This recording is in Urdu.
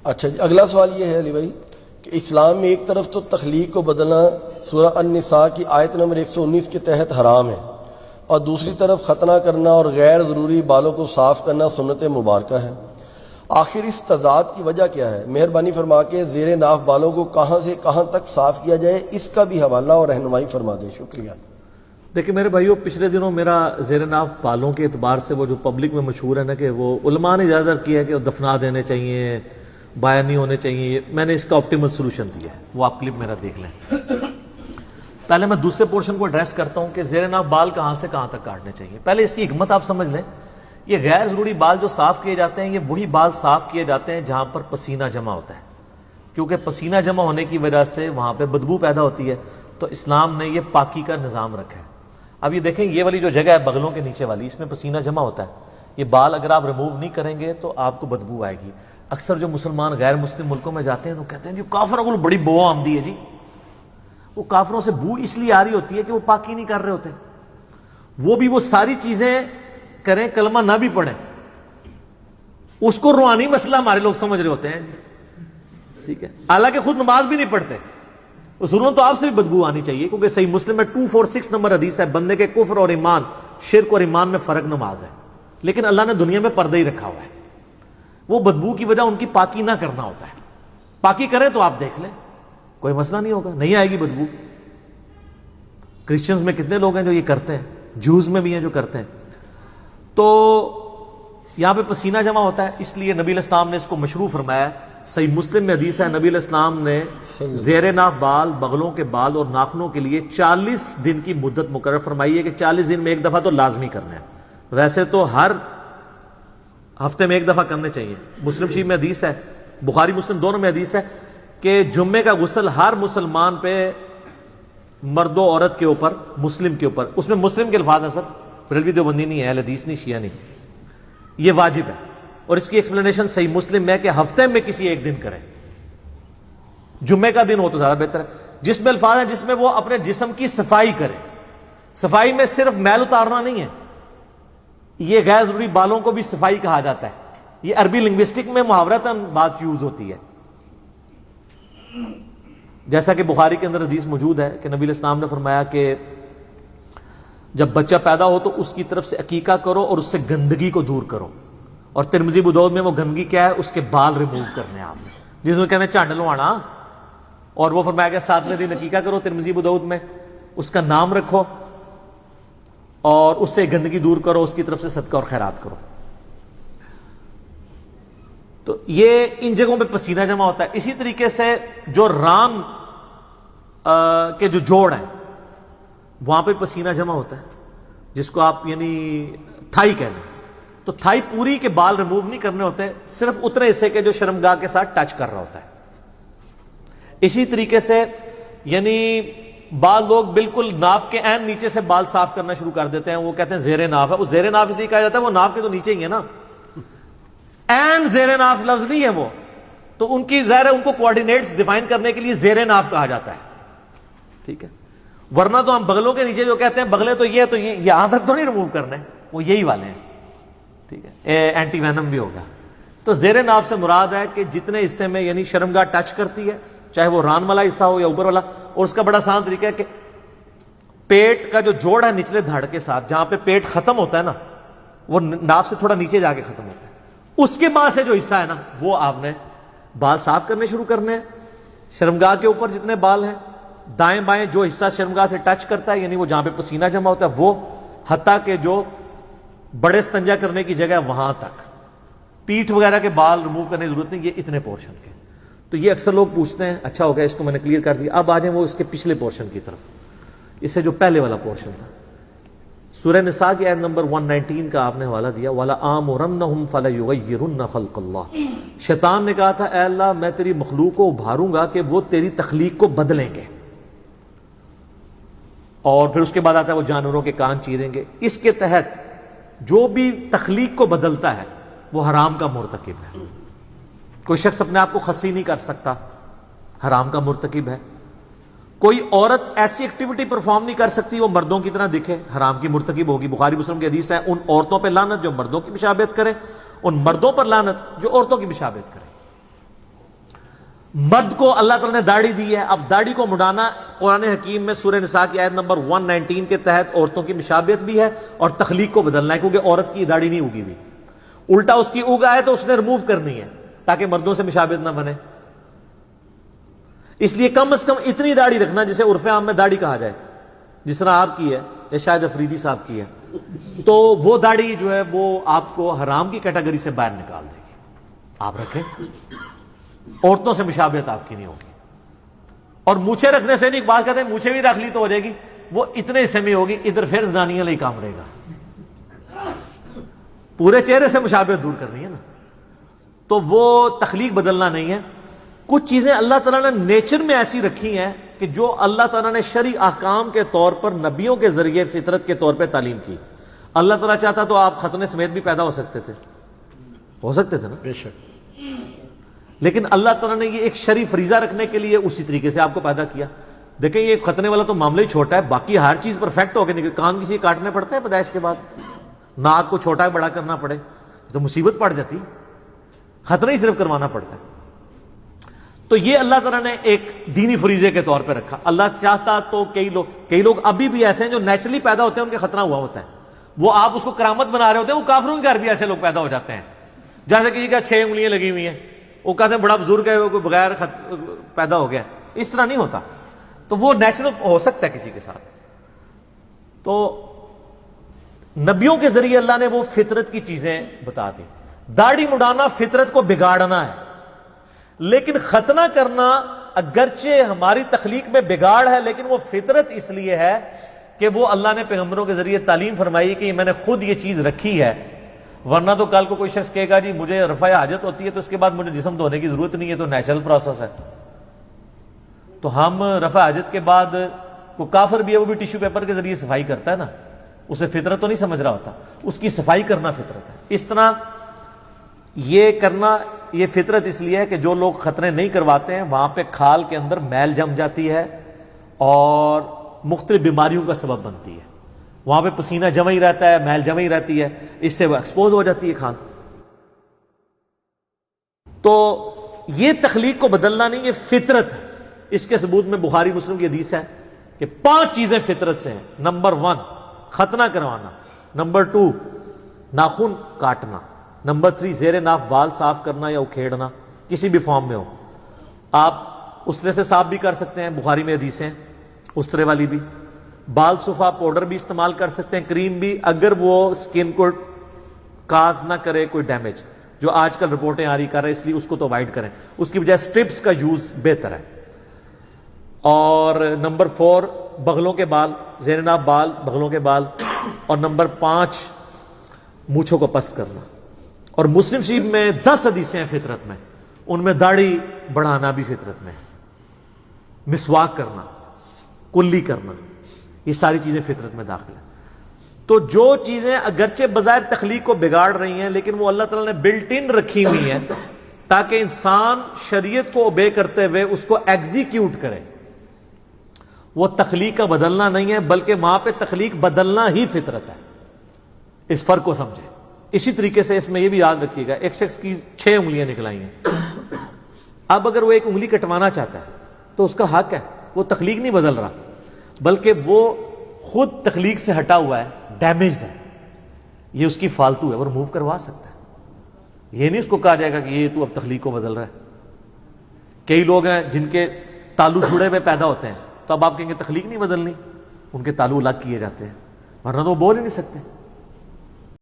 اچھا جی، اگلا سوال یہ ہے علی بھائی کہ اسلام میں ایک طرف تو تخلیق کو بدلنا سورہ النساء کی آیت نمبر 119 کے تحت حرام ہے، اور دوسری طرف ختنہ کرنا اور غیر ضروری بالوں کو صاف کرنا سنت مبارکہ ہے۔ آخر اس تضاد کی وجہ کیا ہے؟ مہربانی فرما کے زیر ناف بالوں کو کہاں سے کہاں تک صاف کیا جائے، اس کا بھی حوالہ اور رہنمائی فرما دیں، شکریہ۔ دیکھیں میرے بھائیو، پچھلے دنوں میرا زیر ناف بالوں کے اعتبار سے وہ جو پبلک میں مشہور ہے نا کہ وہ علماء نے زیادہ تر کیا ہے کہ وہ دفنا دینے چاہیے، بایا نہیں ہونے چاہیے، میں نے اس کا آپٹیمل سولوشن دیا ہے، وہ آپ کلپ میرا دیکھ لیں۔ پہلے میں دوسرے پورشن کو ایڈریس کرتا ہوں کہ زیر ناف بال کہاں سے کہاں تک کاٹنے چاہیے۔ پہلے اس کی حکمت آپ سمجھ لیں، یہ غیر ضروری بال جو صاف کیے جاتے ہیں، یہ وہی بال صاف کیے جاتے ہیں جہاں پر پسینہ جمع ہوتا ہے، کیونکہ پسینہ جمع ہونے کی وجہ سے وہاں پہ بدبو پیدا ہوتی ہے، تو اسلام نے یہ پاکی کا نظام رکھا ہے۔ اب یہ دیکھیں، یہ والی جو جگہ ہے بغلوں کے نیچے والی، اس میں پسینہ جمع ہوتا ہے، یہ بال اگر آپ ریموو نہیں کریں گے تو آپ کو بدبو آئے گی۔ اکثر جو مسلمان غیر مسلم ملکوں میں جاتے ہیں تو کہتے ہیں جو کافروں کو بڑی بو آمدی ہے جی، وہ کافروں سے بو اس لیے آ رہی ہوتی ہے کہ وہ پاکی نہیں کر رہے ہوتے، وہ بھی وہ ساری چیزیں کریں، کلمہ نہ بھی پڑھیں، اس کو روحانی مسئلہ ہمارے لوگ سمجھ رہے ہوتے ہیں جی، ٹھیک ہے، حالانکہ خود نماز بھی نہیں پڑھتے۔ ضرور تو آپ سے بھی بدبو آنی چاہیے، کیونکہ صحیح مسلم میں 246 نمبر حدیث ہے، بندے کے کفر اور ایمان، شرک اور ایمان میں فرق نماز ہے، لیکن اللہ نے دنیا میں پردہ ہی رکھا ہوا ہے، وہ بدبو کی وجہ ان کی پاکی نہ کرنا ہوتا ہے۔ پاکی کریں تو آپ دیکھ لیں، کوئی مسئلہ نہیں ہوگا، نہیں آئے گی بدبو۔ کرسچنز میں کتنے لوگ ہیں جو یہ کرتے ہیں، جوز میں بھی ہیں جو کرتے ہیں۔ تو یہاں پہ پسینہ جمع ہوتا ہے، اس لیے نبی علیہ السلام نے اس کو مشروع فرمایا۔ صحیح مسلم میں حدیث ہے، نبی علیہ السلام نے زیر ناف بال، بغلوں کے بال اور ناخنوں کے لیے 40 دن کی مدت مقرر فرمائی ہے کہ 40 دن میں ایک دفعہ تو لازمی کرنا ہے، ویسے تو ہر ہفتے میں ایک دفعہ کرنے چاہیے۔ مسلم شریف میں حدیث ہے، بخاری مسلم دونوں میں حدیث ہے کہ جمعے کا غسل ہر مسلمان پہ، مرد و عورت کے اوپر، مسلم کے اوپر، اس میں مسلم کے الفاظ ہیں سر، بریلوی دیوبندی نہیں ہے، اہل حدیث نہیں، شیعہ نہیں، یہ واجب ہے۔ اور اس کی ایکسپلینیشن صحیح مسلم میں کہ ہفتے میں کسی ایک دن کریں، جمعے کا دن ہو تو زیادہ بہتر ہے، جس میں الفاظ ہیں جس میں وہ اپنے جسم کی صفائی کرے۔ صفائی میں صرف میل اتارنا نہیں ہے، یہ غیر ضروری بالوں کو بھی صفائی کہا جاتا ہے، یہ عربی لنگوسٹک میں محاورتاً بات یوز ہوتی ہے، جیسا کہ بخاری کے اندر حدیث موجود ہے کہ نبی علیہ السلام نے فرمایا کہ جب بچہ پیدا ہو تو اس کی طرف سے عقیقہ کرو اور اس سے گندگی کو دور کرو، اور ترمذی ابو داؤد میں وہ گندگی کیا ہے، اس کے بال ریموو کرنے ہیں آپ نے، جس میں کہتے ہیں چانڈ لوانا، اور وہ فرمایا کہ 7ویں دن عقیقہ کرو، ترمذی ابو داؤد میں اس کا نام رکھو اور اس سے گندگی دور کرو، اس کی طرف سے صدقہ اور خیرات کرو۔ تو یہ ان جگہوں پہ پسینہ جمع ہوتا ہے۔ اسی طریقے سے جو ران کے جو جوڑ ہیں وہاں پہ پسینہ جمع ہوتا ہے، جس کو آپ یعنی تھائی کہہ لیں، تو تھائی پوری کے بال ریموو نہیں کرنے ہوتے، صرف اتنے حصے کے جو شرمگاہ کے ساتھ ٹچ کر رہا ہوتا ہے۔ اسی طریقے سے یعنی بعض لوگ بالکل ناف کے عین نیچے سے بال صاف کرنا شروع کر دیتے ہیں، وہ کہتے ہیں زیر ناف ہے، وہ زیر ناف اس لیے کہا جاتا ہے وہ ناف کے تو نیچے ہی ہے نا، عین زیر ناف لفظ نہیں ہے وہ، تو ان کی ظاہر ہے ان کو کوآرڈینیٹس ڈیفائن کرنے کے لیے زیر ناف کہا جاتا ہے، ٹھیک ہے، ورنہ تو ہم بغلوں کے نیچے جو کہتے ہیں بغلے تو یہ یہاں تک تو نہیں ریموو کرنے، وہ یہی والے ہیں، ٹھیک ہے، اینٹی وینم بھی ہوگا۔ تو زیر ناف سے مراد ہے کہ جتنے حصے میں یعنی شرمگاہ ٹچ کرتی ہے، چاہے وہ ران والا حصہ ہو یا اوپر والا، اور اس کا بڑا آسان طریقہ ہے کہ پیٹ کا جو جوڑ ہے نچلے دھڑ کے ساتھ، جہاں پہ پیٹ ختم ہوتا ہے نا، وہ ناف سے تھوڑا نیچے جا کے ختم ہوتا ہے، اس کے بعد سے جو حصہ ہے نا وہ آپ نے بال صاف کرنے شروع کرنے ہیں۔ شرمگاہ کے اوپر جتنے بال ہیں، دائیں بائیں جو حصہ شرمگاہ سے ٹچ کرتا ہے یعنی وہ جہاں پہ پسینہ جمع ہوتا ہے وہ، حتیٰ کہ جو بڑے استنجا کرنے کی جگہ ہے وہاں تک، پیٹھ وغیرہ کے بال ریموو کرنے کی ضرورت نہیں، یہ اتنے پورشن کے۔ تو یہ اکثر لوگ پوچھتے ہیں، اچھا ہو گیا اس کو میں نے کلیئر کر دیا، اب آ جائیں وہ اس کے پچھلے پورشن کی طرف، اس سے جو پہلے والا پورشن تھا۔ سورہ نساء کی آیت نمبر 119 کا آپ نے حوالہ دیا، وَلَآمُرَنَّهُمْ فَلَيُغَيِّرُنَّ خَلْقَ اللَّهِ، شیطان نے کہا تھا اے اللہ میں تیری مخلوق کو ابھاروں گا کہ وہ تیری تخلیق کو بدلیں گے، اور پھر اس کے بعد آتا ہے وہ جانوروں کے کان چیریں گے۔ اس کے تحت جو بھی تخلیق کو بدلتا ہے وہ حرام کا مرتکب ہے، کوئی شخص اپنے آپ کو خصی نہیں کر سکتا، حرام کا مرتکب ہے۔ کوئی عورت ایسی ایکٹیویٹی پرفارم نہیں کر سکتی وہ مردوں کی طرح دکھے، حرام کی مرتکب ہوگی۔ بخاری مسلم کی حدیث ہے، ان عورتوں پہ لعنت جو مردوں کی مشابہت کریں، ان مردوں پر لعنت جو عورتوں کی مشابہت کریں۔ مرد کو اللہ تعالیٰ نے داڑھی دی ہے. اب داڑھی کو مڈانا قرآن حکیم میں سورہ نساء کی آیت نمبر 119 کے تحت عورتوں کی مشابہت بھی ہے اور تخلیق کو بدلنا ہے, کیونکہ عورت کی داڑھی نہیں اگی ہوئی, الٹا اس کی اگا ہے تو اس نے ریموو کرنی ہے تاکہ مردوں سے مشابہت نہ بنے. اس لیے کم از کم اتنی داڑھی رکھنا جسے عرف عام میں داڑھی کہا جائے, جس طرح آپ کی ہے یا شاید افریدی صاحب کی ہے, تو وہ داڑھی جو ہے وہ آپ کو حرام کی کیٹیگری سے باہر نکال دے گی. آپ رکھیں, عورتوں سے مشابہت آپ کی نہیں ہوگی. اور مونچھیں رکھنے سے نہیں, بات کہتے ہیں مونچھیں بھی رکھ لی تو ہو جائے گی, وہ اتنے حصے میں ہوگی, ادھر پھر زنانیاں لئی کام رہے گا. پورے چہرے سے مشابہت دور کرنی ہے نا, تو وہ تخلیق بدلنا نہیں ہے. کچھ چیزیں اللہ تعالیٰ نے نیچر میں ایسی رکھی ہیں کہ جو اللہ تعالیٰ نے شرعی احکام کے طور پر نبیوں کے ذریعے فطرت کے طور پہ تعلیم کی. اللہ تعالیٰ چاہتا تو آپ ختنے سمیت بھی پیدا ہو سکتے تھے نا, بے شک, لیکن اللہ تعالیٰ نے یہ ایک شرعی فریضہ رکھنے کے لیے اسی طریقے سے آپ کو پیدا کیا. دیکھیں یہ ختنے والا تو معاملہ ہی چھوٹا ہے, باقی ہر چیز پرفیکٹ ہو کے نکل. کان کسی کاٹنے پڑتے ہیں پیدائش کے بعد, ناک کو چھوٹا بڑا کرنا پڑے تو مصیبت پڑ جاتی, ختنہ ہی صرف کروانا پڑتا ہے. تو یہ اللہ تعالیٰ نے ایک دینی فریضے کے طور پہ رکھا. اللہ چاہتا تو کئی لوگ ابھی بھی ایسے ہیں جو نیچرلی پیدا ہوتے ہیں, ان کے ختنہ ہوا ہوتا ہے, وہ آپ اس کو کرامت بنا رہے ہوتے ہیں. وہ کافروں کے گھر بھی ایسے لوگ پیدا ہو جاتے ہیں, جیسے کسی کا 6 انگلیاں لگی ہوئی ہیں, وہ کہتے ہیں بڑا بزرگ ہے, وہ کوئی بغیر پیدا ہو گیا. اس طرح نہیں ہوتا, تو وہ نیچرل ہو سکتا ہے کسی کے ساتھ. تو نبیوں کے ذریعے اللہ نے وہ فطرت کی چیزیں بتا دی. داڑھی مڈانا فطرت کو بگاڑنا ہے, لیکن ختنہ کرنا اگرچہ ہماری تخلیق میں بگاڑ ہے, لیکن وہ فطرت اس لیے ہے کہ وہ اللہ نے پیغمبروں کے ذریعے تعلیم فرمائی کہ میں نے خود یہ چیز رکھی ہے. ورنہ تو کل کو کوئی شخص کہے گا جی مجھے رفع حاجت ہوتی ہے تو اس کے بعد مجھے جسم دھونے کی ضرورت نہیں ہے, تو نیچرل پروسیس ہے. تو ہم رفع حاجت کے بعد, کوئی کافر بھی ہے وہ بھی ٹیشو پیپر کے ذریعے صفائی کرتا ہے نا, اسے فطرت تو نہیں سمجھ رہا ہوتا, اس کی صفائی کرنا فطرت ہے. اس طرح یہ کرنا یہ فطرت اس لیے ہے کہ جو لوگ ختنے نہیں کرواتے ہیں وہاں پہ کھال کے اندر میل جم جاتی ہے اور مختلف بیماریوں کا سبب بنتی ہے. وہاں پہ پسینہ جمع ہی رہتا ہے, میل جمع ہی رہتی ہے, اس سے وہ ایکسپوز ہو جاتی ہے کھال. تو یہ تخلیق کو بدلنا نہیں, یہ فطرت ہے. اس کے ثبوت میں بخاری مسلم کی حدیث ہے کہ 5 چیزیں فطرت سے ہیں. نمبر 1 ختنہ کروانا, نمبر 2 ناخن کاٹنا, نمبر 3 زیر ناف بال صاف کرنا یا اکھیڑنا کسی بھی فارم میں ہو. آپ اسرے سے صاف بھی کر سکتے ہیں, بخاری میں حدیث ہیں اسرے والی بھی. بال صفا پاؤڈر بھی استعمال کر سکتے ہیں, کریم بھی, اگر وہ سکن کو کاز نہ کرے کوئی ڈیمیج, جو آج کل رپورٹیں آ رہی کر رہے ہیں, اس لیے اس کو تو اوائڈ کریں. اس کی بجائے سٹرپس کا یوز بہتر ہے. اور نمبر 4 بغلوں کے بال, زیر ناف بال, بغلوں کے بال. اور نمبر 5 مونچھوں کو پس کرنا. اور مسلم شریف میں 10 حدیثیں ہیں فطرت میں, ان میں داڑھی بڑھانا بھی فطرت میں ہے, مسواک کرنا, کلی کرنا, یہ ساری چیزیں فطرت میں داخل ہیں. تو جو چیزیں اگرچہ بظاہر تخلیق کو بگاڑ رہی ہیں, لیکن وہ اللہ تعالیٰ نے بلٹ ان رکھی ہوئی ہیں تاکہ انسان شریعت کو اوبے کرتے ہوئے اس کو ایگزیکیوٹ کرے. وہ تخلیق کا بدلنا نہیں ہے, بلکہ وہاں پہ تخلیق بدلنا ہی فطرت ہے. اس فرق کو سمجھے. اسی طریقے سے اس میں یہ بھی یاد رکھیے گا, ایک شخص کی 6 انگلیاں نکلائی ہیں, اب اگر وہ ایک انگلی کٹوانا چاہتا ہے تو اس کا حق ہے, وہ تخلیق نہیں بدل رہا, بلکہ وہ خود تخلیق سے ہٹا ہوا ہے, ڈیمیجڈ ہے, یہ اس کی فالتو ہے, وہ ریموو کروا سکتا ہے. یہ نہیں اس کو کہا جائے گا کہ یہ تو اب تخلیق کو بدل رہا ہے. کئی لوگ ہیں جن کے تالو جڑے ہوئے پیدا ہوتے ہیں, تو اب آپ کہیں گے تخلیق نہیں بدلنی, ان کے تالو الگ کیے جاتے ہیں, ورنہ تو وہ بول ہی نہیں سکتے.